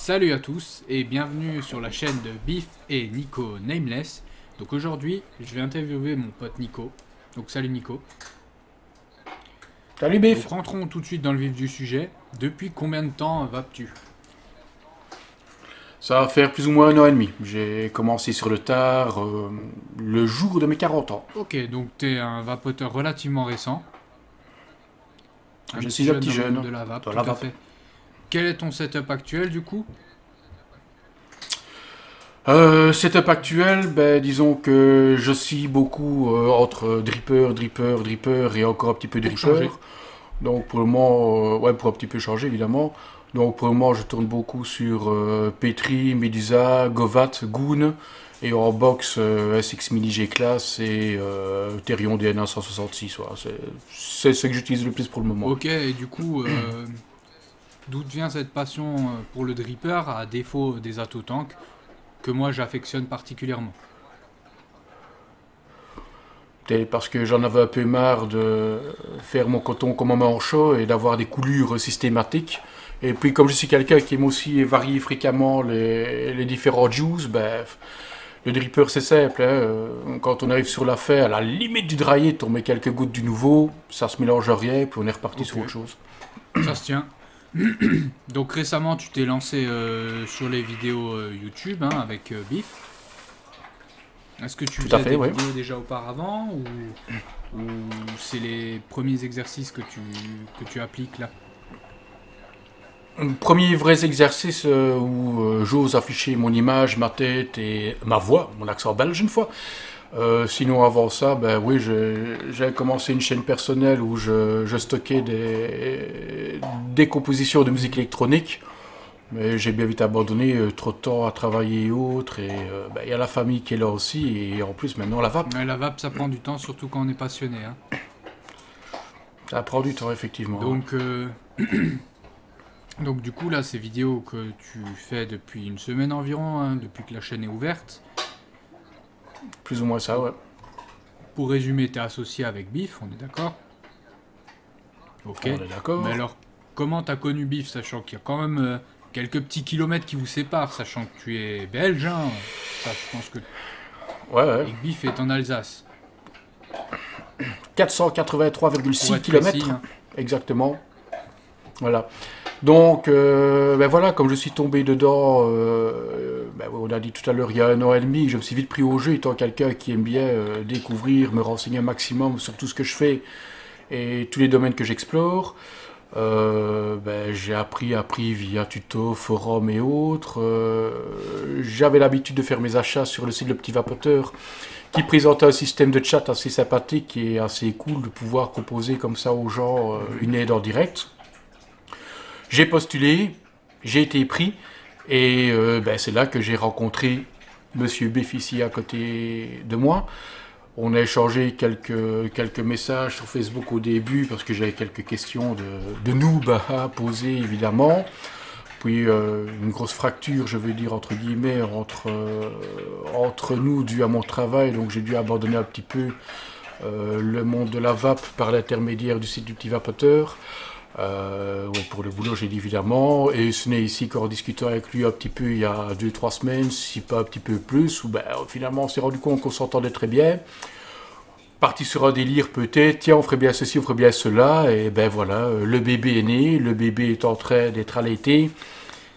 Salut à tous et bienvenue sur la chaîne de Biff et Nico Nameless. Donc aujourd'hui, je vais interviewer mon pote Nico. Donc salut Nico. Salut Donc Biff. rentrons tout de suite dans le vif du sujet. Depuis combien de temps vapes-tu? Ça va faire plus ou moins 1 an et demi. J'ai commencé sur le tard le jour de mes 40 ans. Ok, donc t'es un vapoteur relativement récent. Un Je petit suis un jeune petit dans le monde jeune de la vape, dans tout la à vape. fait. Quel est ton setup actuel du coup? Setup actuel, ben, disons que je suis beaucoup entre dripper et encore un petit peu Pour dripper. changer. Donc pour le moment, ouais, pour un petit peu changer évidemment. Donc pour le moment, je tourne beaucoup sur Petri, Medusa, Govat, Goon. Et en box, SX Mini G-Class et Therion DNA 166. Voilà. C'est ce que j'utilise le plus pour le moment. Ok, et du coup, d'où vient cette passion pour le dripper à défaut des Tank que moi j'affectionne particulièrement? Peut-être parce que j'en avais un peu marre de faire mon coton comme un manchot et d'avoir des coulures systématiques. Et puis comme je suis quelqu'un qui aime aussi varier fréquemment les différents juices, ben, le dripper c'est simple. Hein. Quand on arrive sur la fin, à la limite du dry it, on met quelques gouttes du nouveau, ça se mélange à rien, puis on est reparti Ok, sur autre chose. ça se tient. Donc récemment tu t'es lancé sur les vidéos YouTube hein, avec Biff. Est-ce que tu Tout à faisais fait, des oui. vidéos déjà auparavant ou c'est les premiers exercices que tu appliques là? Premier vrai exercice où j'ose afficher mon image, ma tête et ma voix, mon accent belge une fois. Sinon avant ça, ben oui, j'ai commencé une chaîne personnelle où je stockais des compositions de musique électronique. Mais j'ai bien vite abandonné, trop de temps à travailler et autres. Et ben, il y a la famille qui est là aussi. Et en plus maintenant la vape. Ouais, la vape ça prend du temps surtout quand on est passionné. Hein. Ça prend du temps effectivement. Ouais. Donc, donc du coup là ces vidéos que tu fais depuis une semaine environ, hein, depuis que la chaîne est ouverte. Plus ou moins ça, Donc ouais. pour résumer, t'es associé avec Biff, on est d'accord? Ok. On est Mais d'accord. alors, comment t'as connu Biff, sachant qu'il y a quand même quelques petits kilomètres qui vous séparent, sachant que tu es belge, hein? Ça, je pense que... Ouais, ouais. Et que Biff est en Alsace, pour 483,6 être précis, km hein. exactement. Voilà. Donc, ben voilà, comme je suis tombé dedans, ben on a dit tout à l'heure, il y a 1 an et demi, je me suis vite pris au jeu, étant quelqu'un qui aime bien découvrir, me renseigner un maximum sur tout ce que je fais et tous les domaines que j'explore. Ben, j'ai appris via tuto, forum et autres. J'avais l'habitude de faire mes achats sur le site Le Petit Vapoteur, qui présentait un système de chat assez sympathique et assez cool de pouvoir proposer comme ça aux gens une aide en direct. J'ai postulé, j'ai été pris, et ben, c'est là que j'ai rencontré Monsieur Biff ici à côté de moi. On a échangé quelques messages sur Facebook au début parce que j'avais quelques questions de noob à poser évidemment. Puis une grosse fracture, je veux dire entre guillemets, entre nous dû à mon travail. Donc j'ai dû abandonner un petit peu le monde de la vape par l'intermédiaire du site du Petit Vapoteur. Ouais, pour le boulot, j'ai dit évidemment, et ce n'est ici qu'en discutant avec lui un petit peu il y a 2 3 semaines, si pas un petit peu plus, où ben, finalement on s'est rendu compte qu'on s'entendait très bien. Parti sur un délire peut-être, tiens on ferait bien ceci, on ferait bien cela, et ben voilà, le bébé est né, le bébé est en train d'être allaité,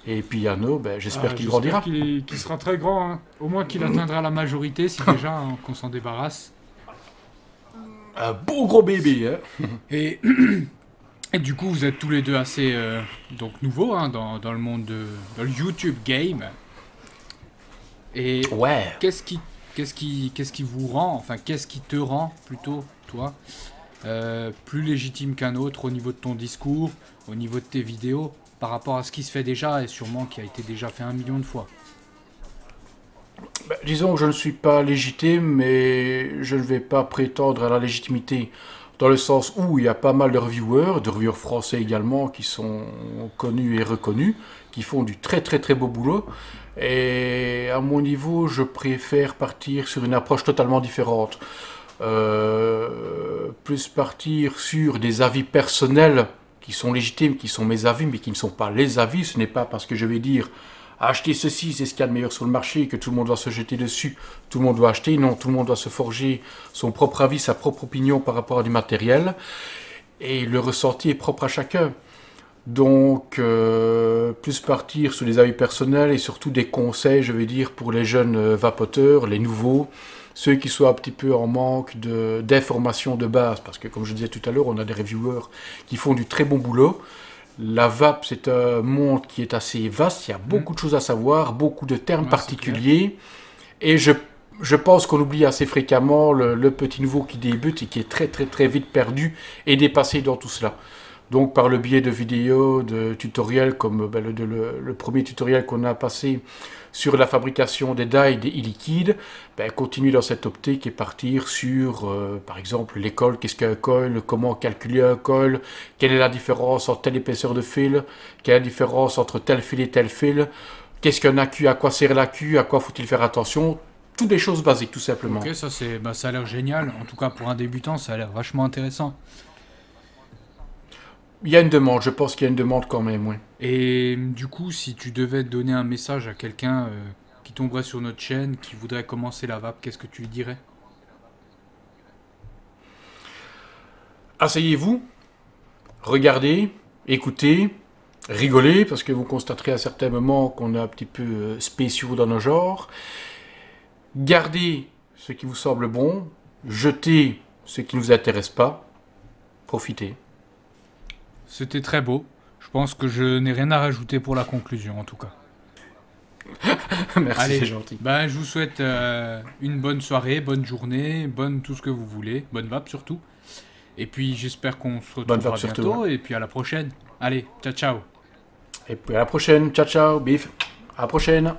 et puis Yano, ben, j'espère Ah, qu'il j'espère grandira. qu'il sera très grand, hein. Au moins qu'il atteindra la majorité, si déjà hein, qu'on s'en débarrasse. Un beau gros bébé, hein. Et, et du coup, vous êtes tous les deux assez donc nouveaux hein, dans le monde dans le YouTube game. Et Ouais. qu'est-ce qui, qu'est-ce qui vous rend, enfin, qu'est-ce qui te rend plutôt, toi, plus légitime qu'un autre au niveau de ton discours, au niveau de tes vidéos, par rapport à ce qui se fait déjà et sûrement qui a été déjà fait 1 million de fois? Ben, disons que je ne suis pas légitime, mais je ne vais pas prétendre à la légitimité dans le sens où il y a pas mal de reviewers français également, qui sont connus et reconnus, qui font du très très très beau boulot. Et à mon niveau, je préfère partir sur une approche totalement différente. Plus partir sur des avis personnels qui sont légitimes, qui sont mes avis, mais qui ne sont pas les avis. Ce n'est pas parce que je vais dire acheter ceci, c'est ce qu'il y a de meilleur sur le marché, que tout le monde doit se jeter dessus, tout le monde doit acheter. Non, tout le monde doit se forger son propre avis, sa propre opinion par rapport à du matériel. Et le ressenti est propre à chacun. Donc, plus partir sur des avis personnels et surtout des conseils, je vais dire, pour les jeunes vapoteurs, les nouveaux, ceux qui sont un petit peu en manque d'informations de base. Parce que, comme je disais tout à l'heure, on a des reviewers qui font du très bon boulot. La vape, c'est un monde qui est assez vaste, il y a beaucoup de choses à savoir, beaucoup de termes particuliers. Et je pense qu'on oublie assez fréquemment le petit nouveau qui débute et qui est très très très vite perdu et dépassé dans tout cela. Donc par le biais de vidéos, de tutoriels, comme le premier tutoriel qu'on a passé sur la fabrication des dye, des e-liquides, continuer dans cette optique et partir sur, par exemple, les coils, qu'est-ce qu'un coil, comment calculer un coil, quelle est la différence entre telle épaisseur de fil, quelle est la différence entre tel fil et tel fil, qu'est-ce qu'un accu, à quoi sert l'accu, à quoi faut-il faire attention, toutes des choses basiques tout simplement. Ok, ça a l'air génial, en tout cas pour un débutant ça a l'air vachement intéressant. Il y a une demande, je pense qu'il y a une demande quand même, oui. Et du coup, si tu devais donner un message à quelqu'un qui tomberait sur notre chaîne, qui voudrait commencer la vape, qu'est-ce que tu lui dirais? Asseyez-vous, regardez, écoutez, rigolez, parce que vous constaterez à certains moments qu'on est un petit peu spéciaux dans nos genres. Gardez ce qui vous semble bon, jetez ce qui ne vous intéresse pas, profitez. C'était très beau. Je pense que je n'ai rien à rajouter pour la conclusion, en tout cas. Merci, c'est gentil. Je vous souhaite une bonne soirée, bonne journée, bonne tout ce que vous voulez. Bonne vape surtout. Et puis j'espère qu'on se retrouvera bientôt. Et puis à la prochaine. Allez, ciao ciao. Et puis à la prochaine. Ciao ciao, bif. À la prochaine.